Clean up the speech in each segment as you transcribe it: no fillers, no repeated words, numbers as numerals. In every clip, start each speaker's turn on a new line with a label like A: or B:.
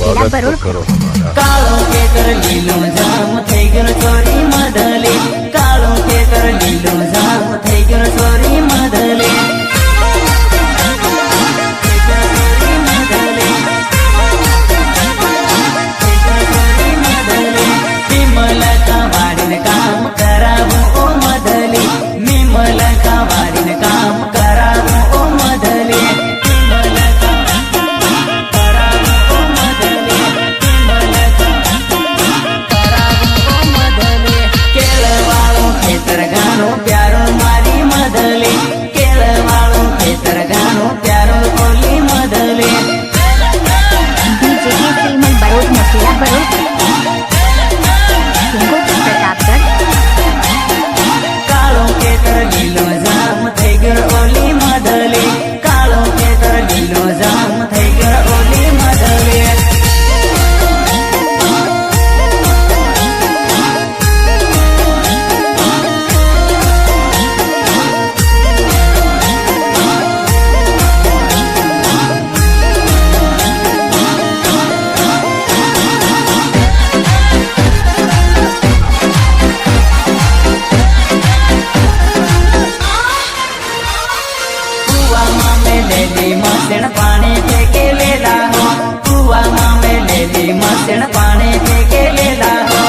A: मचेला बरोड़
B: कालो के कर लीलो जाम થઈ ગયો ચોરી મદલે કાલો के कर लीलो जाम થઈ ગયો ચોરી મદલે विमलका वाडीने काम करावं ओ मदले विमलका वाडीने काम करावं ओ मदले विमलका करावं ओ मदले विमलका करावं ओ मदले केळवाळो खेतर गाणो प्यारो मारी मदले केळवाळो खेतर गाणो प्यारो ओली मदले
A: डीजे के श्रीमन बरोड़ मचेला बरोड़ प्रतापगढ़
B: कालो के कर लीलो जाम થઈ ગયો ઓલી મદલે કાલો के कर लीलो जाम થઈ ગયો ઓલી મદલે मसण पानी फेंके लेला हो कुआं में लेली मसण पानी फेंके लेला हो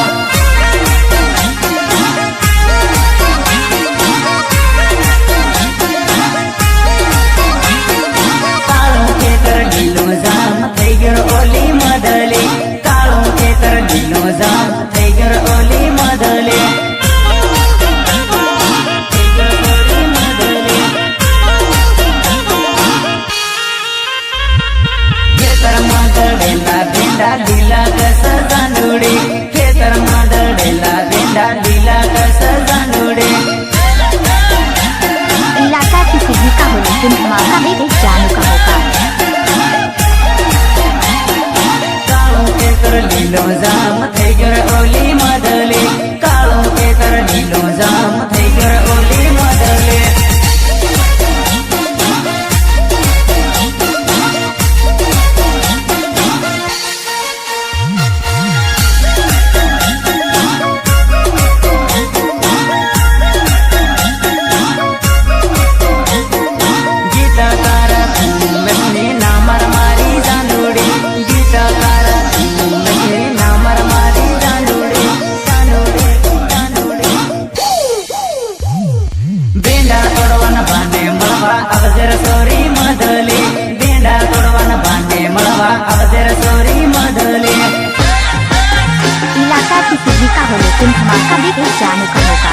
B: कालो के कर लीलो जाम થઈ ગયો ઓલી મદલે કાલો के कर लीलो जाम થઈ ગયો ઓલી મદલે भेंडा लीला कस जानुडे खेतर मादडेला भेंडा लीला कस जानुडे
A: इलाका किसी का हो लेकिन धमाका भी एक जानू का होगा
B: कालो के कर लीलो जाम થઈ ગયો ઓલી મદલે કાલો के कर लीलो जाम થઈ ગયો ઓલી મદલે सोरी मदले बेंडा तोड़वान बांधे मलवा अवजर सोरी मदले
A: इलाका किसी का हो लेकिन धमाका भी एक जानू का होगा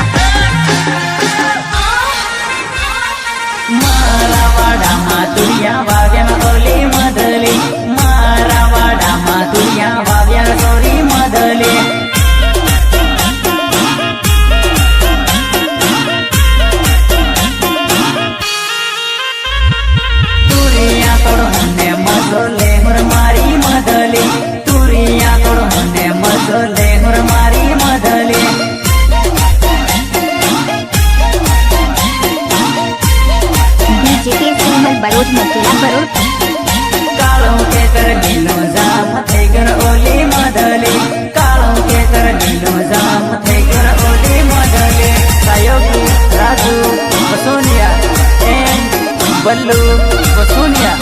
B: मारावाडा मातुरिया वाव्या ओली मदले मारावाडा मातुरिया वाव्या सोरी मदले मारी मदले तुरिया तोड़ होने मदले मारी मदले
A: डीजे के श्रीमन बरोड़ मचेला बरोड़
B: कालो के कर लीलो जाम થઈ ગયો ઓલી મદલે કાલો के कर लीलो जाम થઈ ગયો ઓલી મદલે सहयोगी राजू बसोनिया एंड बल्लू बसोनिया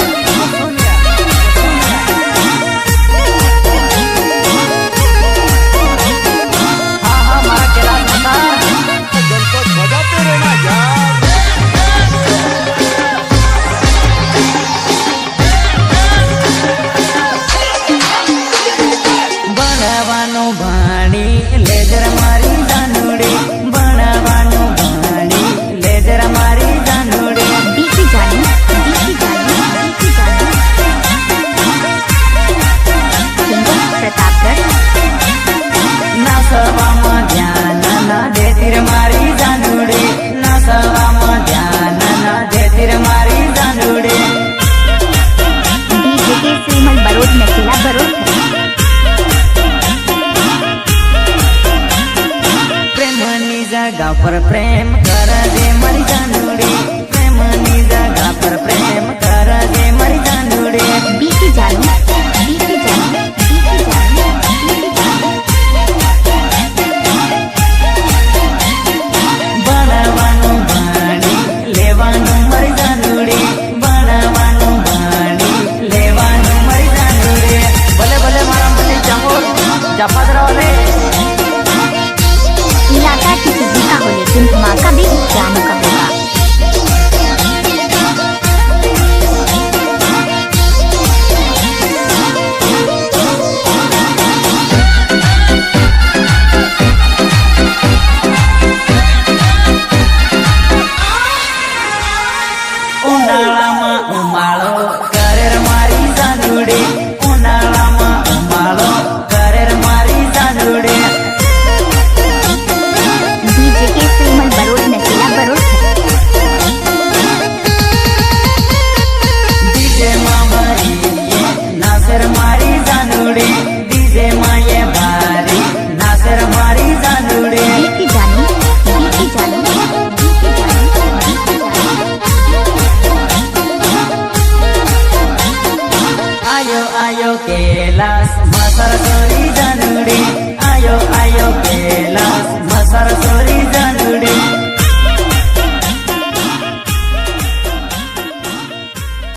B: जगा पर प्रेम कर दे मरी जानुड़े प्रेम नी जगा पर प्रेम कर दे मरी जानुड़े
A: बीती जानू
B: જફા